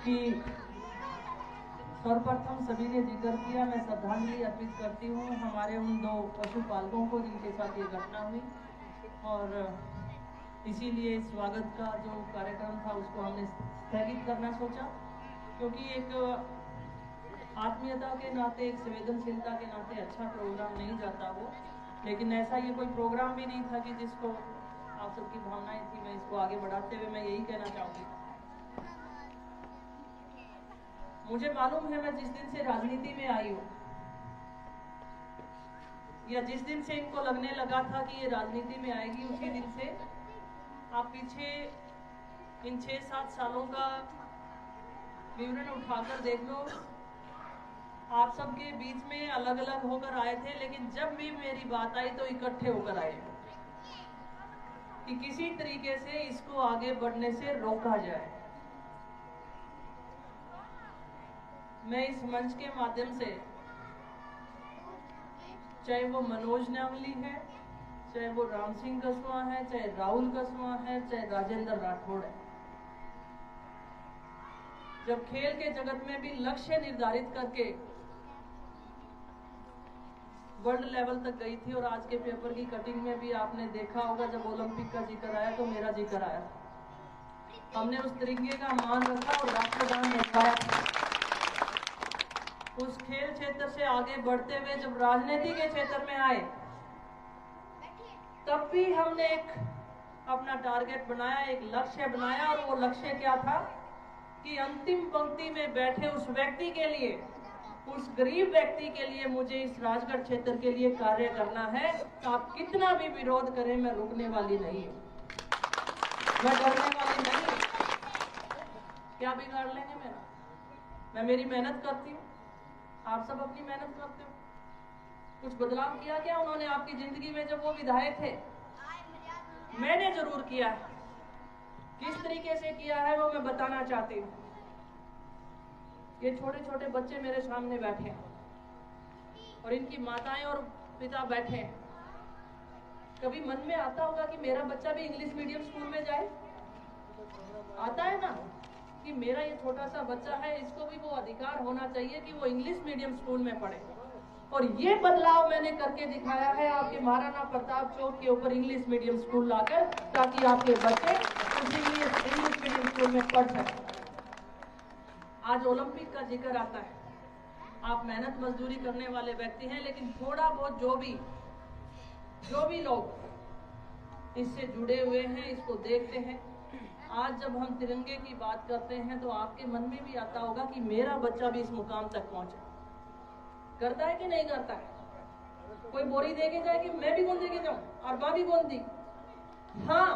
कि सर्वप्रथम सभी ने जिक्र किया, मैं श्रद्धांजलि अर्पित करती हूँ हमारे उन दो पशुपालकों को जिनके साथ ये घटना हुई। और इसीलिए स्वागत का जो कार्यक्रम था उसको हमने स्थगित करना सोचा, क्योंकि एक आत्मीयता के नाते, एक संवेदनशीलता के नाते अच्छा प्रोग्राम नहीं जाता वो। लेकिन ऐसा ये कोई प्रोग्राम भी नहीं था कि जिसको आप सबकी भावनाएं थी, मैं इसको आगे बढ़ाते हुए मैं यही कहना चाहूँगी, मुझे मालूम है मैं जिस दिन से राजनीति में आई हूँ, या जिस दिन से इनको लगने लगा था कि ये राजनीति में आएगी, उसी दिन से आप पीछे इन 6-7 सालों का विवरण उठाकर देख लो। आप सबके बीच में अलग अलग होकर आए थे, लेकिन जब भी मेरी बात आई तो इकट्ठे होकर आए कि किसी तरीके से इसको आगे बढ़ने से रोका जाए। मैं इस मंच के माध्यम से, चाहे वो मनोज नावली है, चाहे वो राम सिंह कसवा है, चाहे राहुल कसवा है, चाहे राजेंद्र राठौड़ है, जब खेल के जगत में भी लक्ष्य निर्धारित करके वर्ल्ड लेवल तक गई थी, और आज के पेपर की कटिंग में भी आपने देखा होगा जब ओलंपिक का जिक्र आया तो मेरा जिक्र आया, हमने उस तिरंगे का मान रखा और राष्ट्रगान निभाया। उस खेल क्षेत्र से आगे बढ़ते हुए जब राजनीति के क्षेत्र में आए, तब भी हमने एक अपना टारगेट बनाया, एक लक्ष्य बनाया, और वो लक्ष्य क्या था कि अंतिम पंक्ति में बैठे उस व्यक्ति के लिए, उस गरीब व्यक्ति के लिए मुझे इस राजगढ़ क्षेत्र के लिए कार्य करना है। तो आप कितना भी विरोध करें, मैं रुकने वाली नहीं हूं, मैं डरने वाली नहीं हूं। क्या बिगाड़ लेंगे मेरा? मैं मेरी मेहनत करती हूँ, आप सब अपनी मेहनत करते हो। कुछ बदलाव किया क्या उन्होंने आपकी जिंदगी में जब वो विधायक थे? मैंने जरूर किया है। किस तरीके से किया है वो मैं बताना चाहती हूँ। ये छोटे छोटे बच्चे मेरे सामने बैठे हैं और इनकी माताएं और पिता बैठे हैं। कभी मन में आता होगा कि मेरा बच्चा भी इंग्लिश मीडियम स्कूल में जाए? आता है ना कि मेरा ये छोटा सा बच्चा है, इसको भी वो अधिकार होना चाहिए कि वो इंग्लिश मीडियम स्कूल में पढ़े। और ये बदलाव मैंने करके दिखाया है आपके महाराणा प्रताप चौक के ऊपर इंग्लिश मीडियम स्कूल लाकर, ताकि आपके बच्चे इंग्लिश मीडियम स्कूल में पढ़ सकें। आज ओलंपिक का जिक्र आता है, आप मेहनत मजदूरी करने वाले व्यक्ति हैं, लेकिन थोड़ा बहुत जो भी लोग इससे जुड़े हुए हैं, इसको देखते हैं, आज जब हम तिरंगे की बात करते हैं तो आपके मन में भी आता होगा कि मेरा बच्चा भी इस मुकाम तक पहुंचे। करता है कि नहीं करता है? कोई बोरी दे के जाए कि मैं भी गोंद देके जाऊं और मां भी गोंद दी। हाँ,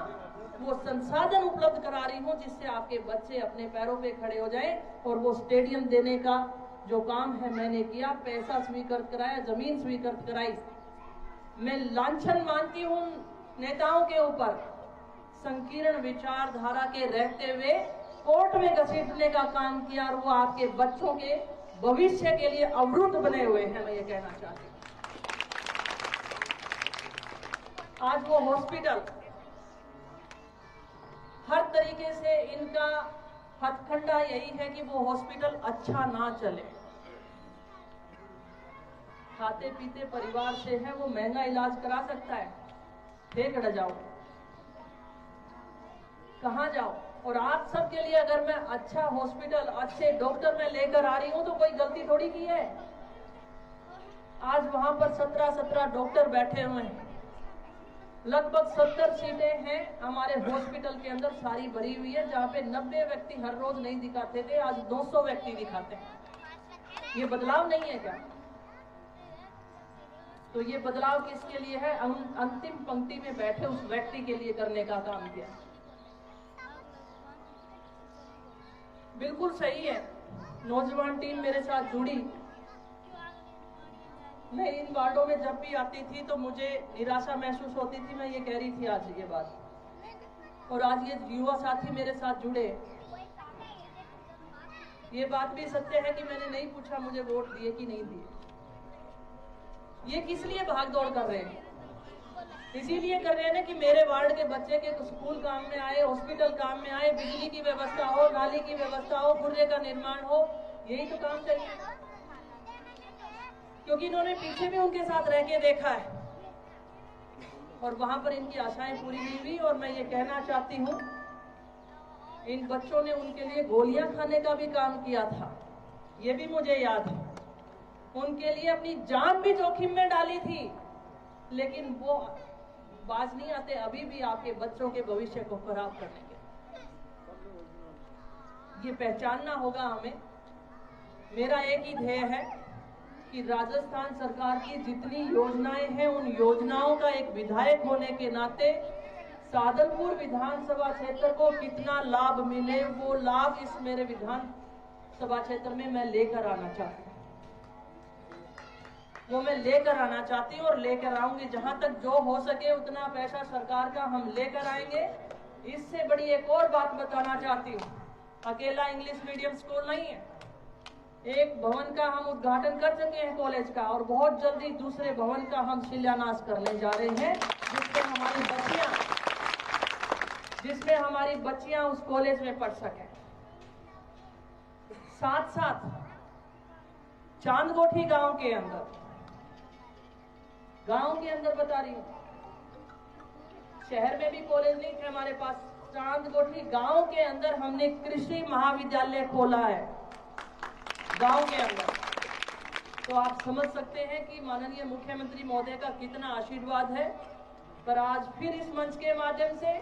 वो संसाधन उपलब्ध करा रही हूं जिससे आपके बच्चे अपने पैरों पे खड़े हो जाए। और वो स्टेडियम देने का जो काम है मैंने किया, पैसा स्वीकृत कराया, जमीन स्वीकृत कराई। मैं लांछन मानती हूं नेताओं के ऊपर, संकीर्ण विचारधारा के रहते हुए कोर्ट में घसीटने का काम किया, और वो आपके बच्चों के भविष्य के लिए अवरुद्ध बने हुए हैं। मैं ये कहना चाहती हूँ, आज वो हॉस्पिटल हर तरीके से इनका हथकंडा यही है कि वो हॉस्पिटल अच्छा ना चले। खाते पीते परिवार से है, वो महंगा इलाज करा सकता है, फेंक जाओ, कहां जाओ। और आप सबके लिए अगर मैं अच्छा हॉस्पिटल, अच्छे डॉक्टर मैं लेकर आ रही हूं तो कोई गलती थोड़ी की है। आज वहां पर 17 डॉक्टर बैठे हुए हैं, लगभग 70 सीटें हैं हमारे हॉस्पिटल के अंदर, सारी भरी हुई है, जहां पे 90 व्यक्ति हर रोज नहीं दिखाते थे, आज 200 व्यक्ति दिखाते हैं। ये बदलाव नहीं है क्या? तो ये बदलाव किसके लिए है? अंतिम पंक्ति में बैठे उस व्यक्ति के लिए करने का काम किया। बिल्कुल सही है, नौजवान टीम मेरे साथ जुड़ी। मैं इन वार्डों में जब भी आती थी तो मुझे निराशा महसूस होती थी, मैं ये कह रही थी आज ये बात। और आज ये युवा साथी मेरे साथ जुड़े, ये बात भी सत्य है कि मैंने नहीं पूछा मुझे वोट दिए कि नहीं दिए। ये किस लिए भाग दौड़ कर रहे हैं? इसीलिए कर रहे हैं ना कि मेरे वार्ड के बच्चे के स्कूल काम में आए, हॉस्पिटल काम में आए, बिजली की व्यवस्था हो, नाली की व्यवस्था हो, कूड़े का निर्माण हो, यही तो काम चाहिए। क्योंकि इन्होंने पीछे भी उनके साथ रह के देखा है और वहां पर इनकी आशाएं पूरी नहीं हुई। और मैं ये कहना चाहती हूँ, इन बच्चों ने उनके लिए गोलियां खाने का भी काम किया था, ये भी मुझे याद है। उनके लिए अपनी जान भी जोखिम में डाली थी, लेकिन वो बाज नहीं आते अभी भी आपके बच्चों के भविष्य को खराब करने के। ये पहचानना होगा हमें। मेरा एक ही ध्येय है कि राजस्थान सरकार की जितनी योजनाएं हैं, उन योजनाओं का एक विधायक होने के नाते सादलपुर विधानसभा क्षेत्र को कितना लाभ मिले, वो लाभ इस मेरे विधानसभा क्षेत्र में मैं लेकर आना चाहती हूँ। वो मैं लेकर आना चाहती हूँ और लेकर आऊंगी। जहां तक जो हो सके उतना पैसा सरकार का हम लेकर आएंगे। इससे बड़ी एक और बात बताना चाहती हूँ, अकेला इंग्लिश मीडियम स्कूल नहीं है। एक भवन का हम उद्घाटन कर चुके हैं कॉलेज का, और बहुत जल्दी दूसरे भवन का हम शिलान्यास करने जा रहे हैं, जिसमें हमारी बच्चियां उस कॉलेज में पढ़ सकें। साथ साथ चांदगोठी गांव के अंदर बता रही हूं, शहर में भी कॉलेज नहीं थे हमारे पास। चांदगोठी गांव के अंदर हमने कृषि महाविद्यालय खोला है, गांव के अंदर। तो आप समझ सकते हैं कि माननीय मुख्यमंत्री महोदय का कितना आशीर्वाद है। पर आज फिर इस मंच के माध्यम से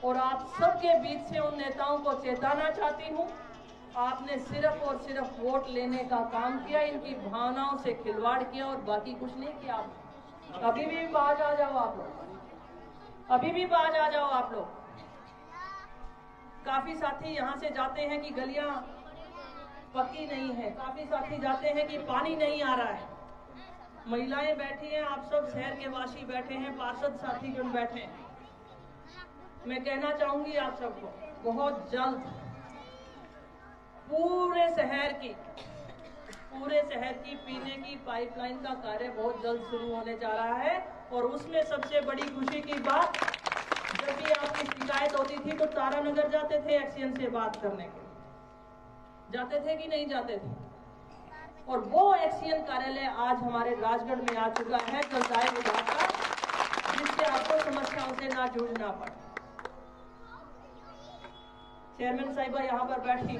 और आप सबके बीच से उन नेताओं को चेताना चाहती हूं, आपने सिर्फ और सिर्फ वोट लेने का काम किया, इनकी भावनाओं से खिलवाड़ किया और बाकी कुछ नहीं किया। अभी भी बाज आ जाओ आप लोग, अभी भी बाज आ जाओ आप लोग। काफी साथी यहां से जाते हैं कि गलियां पक्की नहीं है, काफी साथी जाते हैं कि पानी नहीं आ रहा है। महिलाएं बैठी हैं, आप सब शहर के वासी बैठे हैं, पार्षद साथी जो बैठे हैं। मैं कहना चाहूंगी आप सबको, बहुत जल्द पूरे शहर की पीने की पाइपलाइन का कार्य बहुत जल्द शुरू होने जा रहा है। और उसमें सबसे बड़ी खुशी की बात, जब भी आपकी शिकायत होती थी तो तारानगर जाते थे एक्सीएन से बात करने के, जाते थे कि नहीं जाते थे? और वो एक्सीएन कार्यालय आज हमारे राजगढ़ में आ चुका है, जलदाय विभाग का, जिससे आपको समस्याओं से ना जूझना पड़े। चेयरमैन साहिबा यहाँ पर बैठी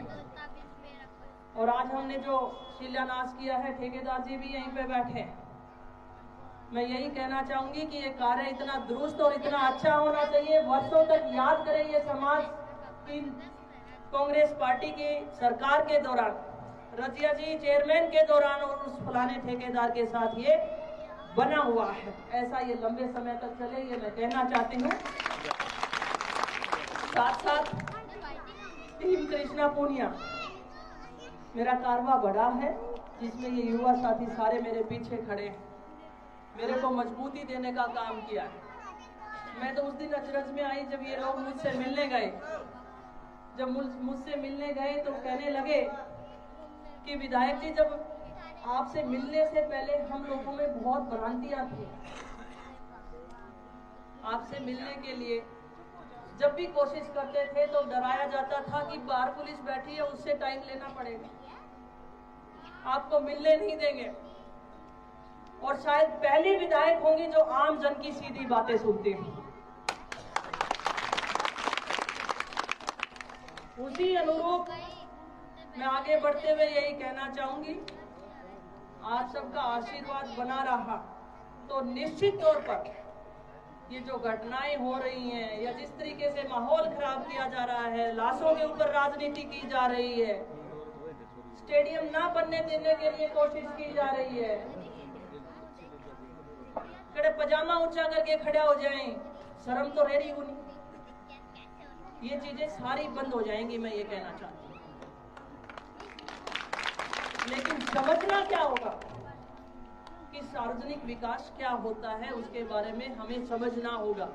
और आज हमने जो शिलान्यास किया है, ठेकेदार जी भी यहीं पे बैठे हैं। मैं यही कहना चाहूंगी कि ये कार्य इतना दुरुस्त और इतना अच्छा होना चाहिए, वर्षों तक याद करें ये समाज की कांग्रेस पार्टी की सरकार के दौरान, रजिया जी चेयरमैन के दौरान और उस फलाने ठेकेदार के साथ ये बना हुआ है। ऐसा ये लंबे समय तक चले, ये मैं कहना चाहती हूँ। साथ साथ टीम कृष्णा पूनिया, मेरा कारवा बड़ा है, जिसमें ये युवा साथी सारे मेरे पीछे खड़े हैं, मेरे को मजबूती देने का काम किया है। मैं तो उस दिन अचरज में आई जब ये लोग मुझसे मिलने गए। जब मुझसे मिलने गए तो कहने लगे कि विधायक जी, जब आपसे मिलने से पहले हम लोगों में बहुत भ्रांतियां थी। आपसे मिलने के लिए जब भी कोशिश करते थे तो डराया जाता था कि बाहर पुलिस बैठी है, उससे टाइम लेना पड़ेगा, आपको मिलने नहीं देंगे। और शायद पहली विधायक होंगी जो आम जन की सीधी बातें सुनती हैं। उसी अनुरूप मैं आगे बढ़ते हुए यही कहना चाहूंगी, आप सबका आशीर्वाद बना रहा तो निश्चित तौर पर ये जो घटनाएं हो रही हैं या जिस तरीके से माहौल खराब किया जा रहा है, लाशों के ऊपर राजनीति की जा रही है, स्टेडियम ना बनने देने के लिए कोशिश की जा रही है, कड़े पजामा ऊंचा करके खड़े हो जाएं, शर्म तो रेडी होनी, ये चीजें सारी बंद हो जाएंगी, मैं ये कहना चाहती हूँ। लेकिन समझना क्या होगा कि सार्वजनिक विकास क्या होता है, उसके बारे में हमें समझना होगा।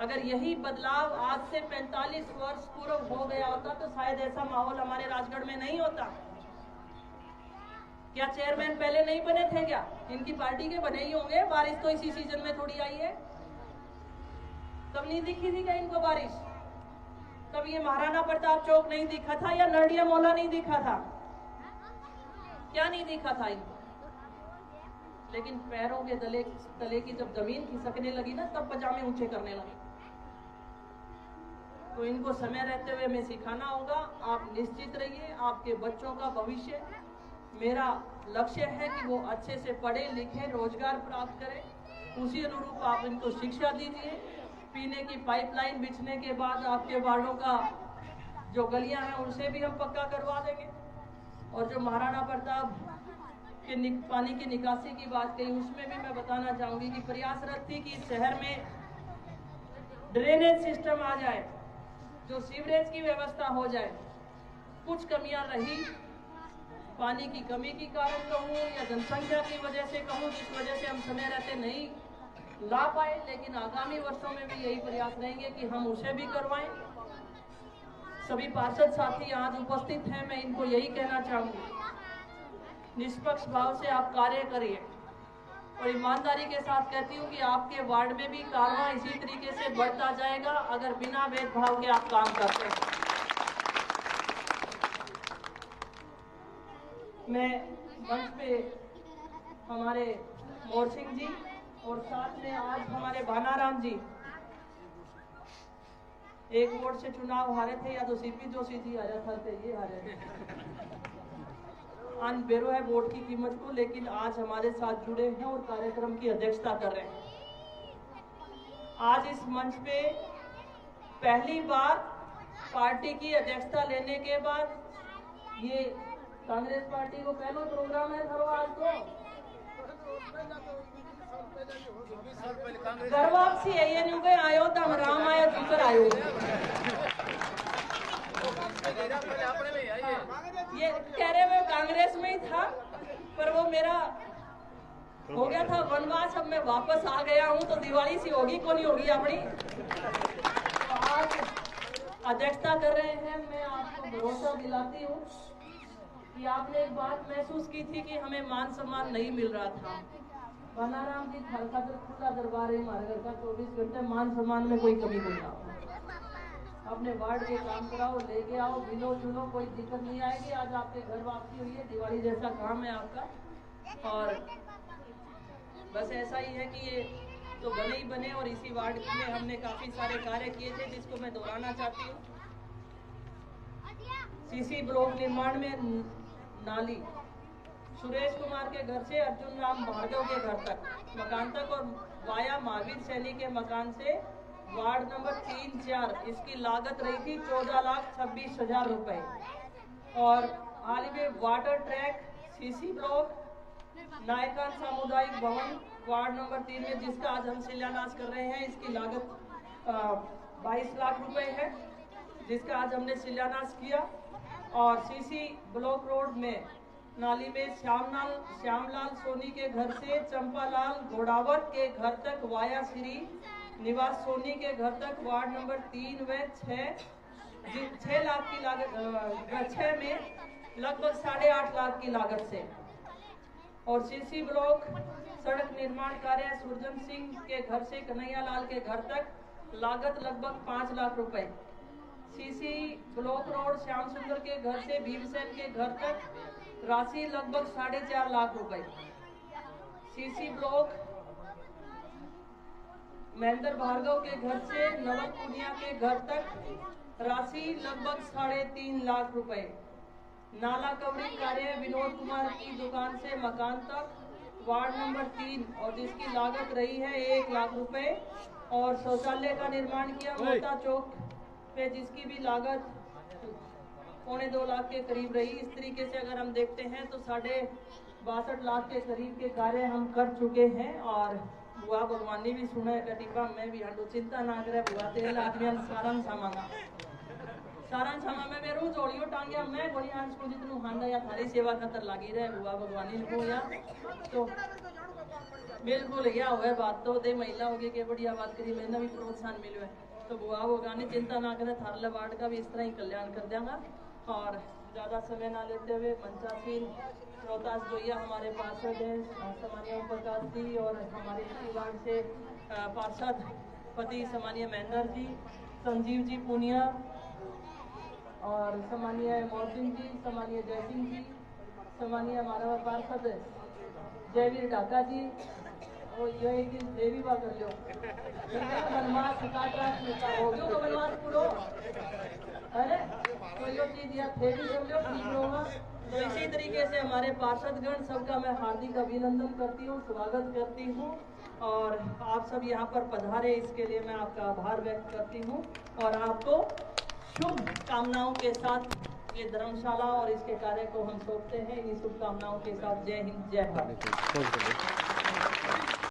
अगर यही बदलाव आज से 45 वर्ष पूर्व हो गया होता तो शायद ऐसा माहौल हमारे राजगढ़ में नहीं होता। क्या चेयरमैन पहले नहीं बने थे क्या? इनकी पार्टी के बने ही होंगे। बारिश तो इसी सीजन में थोड़ी आई है। तब नहीं दिखी थी क्या इनको बारिश? तब ये महाराणा प्रताप चौक नहीं दिखा था या नरडिया मौला नहीं दिखा था? क्या नहीं दिखा था इनको? लेकिन पैरों के तले की जब जमीन खिसकने लगी ना, तब पजामे ऊंचे करने लगे। तो इनको समय रहते हुए मैं सिखाना होगा। आप निश्चित रहिए, आपके बच्चों का भविष्य मेरा लक्ष्य है कि वो अच्छे से पढ़े लिखे, रोजगार प्राप्त करें। उसी अनुरूप आप इनको शिक्षा दीजिए। पीने की पाइपलाइन बिछने के बाद आपके वार्डों का जो गलियां हैं उनसे भी हम पक्का करवा देंगे। और जो महाराणा प्रताप के पानी की निकासी की बात कही, उसमें भी मैं बताना चाहूंगी कि प्रयासरत थी कि शहर में ड्रेनेज सिस्टम आ जाए, जो सीवरेज की व्यवस्था हो जाए। कुछ कमियां रही, पानी की कमी के कारण कहूँ या जनसंख्या की वजह से कहूँ, जिस वजह से हम समय रहते नहीं ला पाए। लेकिन आगामी वर्षों में भी यही प्रयास रहेंगे कि हम उसे भी करवाएं। सभी पार्षद साथी आज उपस्थित हैं, मैं इनको यही कहना चाहूंगी, निष्पक्ष भाव से आप कार्य करिए। और ईमानदारी के साथ कहती हूँ कि आपके वार्ड में भी कारवां इसी तरीके से बढ़ता जाएगा अगर बिना भेदभाव के आप काम करते हैं। मैं मंच पे हमारे मोर सिंह जी और साथ में आज हमारे भानाराम जी एक वोट से चुनाव हारे थे, या तो सीपी जोशी जी हारे थे, ये हारे थे। अन बेरो है वोट की कीमत को, लेकिन आज हमारे साथ जुड़े हैं और कार्यक्रम की अध्यक्षता कर रहे हैं। आज इस मंच पे पहली बार पार्टी की अध्यक्षता लेने के बाद ये कांग्रेस पार्टी को पहला प्रोग्राम है धरो आज तो घर वापसी है। ये नहीं गए आयो तो राम आयो चुकर आयो। ये कह रहे मैं कांग्रेस में ही था, पर वो मेरा हो गया था वनवास, अब मैं वापस आ गया हूँ तो दिवाली सी होगी को नहीं होगी अपनी। तो आज अध्यक्षता कर रहे हैं। मैं आपको भरोसा दिलाती हूँ कि आपने एक बात महसूस की थी कि हमें मान सम्मान नहीं मिल रहा था। भानाराम जी खुला दरबार है हमारे घर का, 24 घंटे मान सम्मान में कोई कमी नहीं आओ। अपने वार्ड के काम कराओ, लेके आओ, मिलो जुलो, कोई दिक्कत नहीं आएगी। आज आपके घर वापसी हुई है, दिवाली जैसा काम है आपका। और बस ऐसा ही है कि ये तो बने ही बने, और इसी वार्ड में हमने काफी सारे कार्य किए थे जिसको मैं दोहराना चाहती हूँ। सीसी ब्लॉक निर्माण में नाली सुरेश कुमार के घर से अर्जुन राम भार्गव के घर तक मकान तक, और वाया महावीर सैनी के मकान से वार्ड नंबर 3-4, इसकी लागत रही थी 14,26,000 रुपए। और हाल ही में water track CC block Nykaa सामुदायिक भवन वार्ड नंबर 3 में, जिसका आज हम शिलान्यास कर रहे हैं, इसकी लागत 22 लाख रुपए है, जिसका आज हमने शिलान्यास किया। और सीसी ब्लॉक रोड में नाली में श्यामलाल सोनी के घर से चंपालाल घोड़ावत के घर तक वाया श्री निवास सोनी के घर तक वार्ड नंबर 3 व 6 लाख की लागत, 6 में लगभग 8.5 लाख की लागत से। और सीसी ब्लॉक सड़क निर्माण कार्य सुरजन सिंह के घर से कन्हैया लाल के घर तक लागत लगभग 5 लाख रुपए। सीसी ब्लॉक रोड श्याम सुंदर के घर से भीमसेन के घर तक राशि लगभग 4.5 लाख रुपए। सीसी ब्लॉक महेंद्र भार्गव के घर से नवल पुनिया के घर तक राशि लगभग 3.5 लाख रुपए। नाला कवरिंग कार्य विनोद कुमार की दुकान से मकान तक वार्ड नंबर 3, और जिसकी लागत रही है 1 लाख रुपए। और शौचालय का निर्माण किया मोता चौक पे, जिसकी भी लागत 2.25 लाख के करीब रही। इस तरीके से अगर हम देखते हैं तो 62.5 लाख के करीब के कार्य हम कर चुके हैं। और बुआ भगवानी भी सुने कटिपा मैं भी हटो चिंता ना करे बुआ तेल आदमी सारंग सामांगा सारंग सामा में मेरू जोड़ियो टांगिया मैं गोली आंस को जितनु हांदा या थारी सेवा खतर लागी रहे बुआ भगवानी को या तो बिल्कुल या हुआ बात तो दे महिला होगी के बढ़िया बात करी मैंने भी प्रोत्साहन मिलो है। तो बुआ भगवानी चिंता ना करे थारला वार्ड का भी इस तरह ही कल्याण कर देंगे। और ज़्यादा समय ना लेते हुए मंचासीन रोहतास भैया हमारे पार्षद हैं, सम्मानीय ओम प्रकाश जी, और हमारे इसी वार्ड से पार्षद पति सम्मानीय महेंद्र जी, संजीव जी पूनिया, और सम्मानीय मोहसिन जी, सम्मानीय जयसिंह जी, सम्मानीय हमारा पार्षद जयवीर ढाका जी, और ये एक दिन देवी बा कर लो बनवास हो गयो तो बनवास पूरो, अरे कोई यो चीज या थे भी कर लो ठीक होगा। तो इसी तरीके से हमारे पार्षदगण सबका मैं हार्दिक अभिनंदन करती हूँ, स्वागत करती हूँ, और आप सब यहाँ पर पधारे इसके लिए मैं आपका आभार व्यक्त करती हूँ, और आपको शुभ कामनाओं के साथ ये धर्मशाला और इसके कार्य को हम सौंपते हैं। इन्हीं शुभकामनाओं के साथ जय हिंद, जय भारत।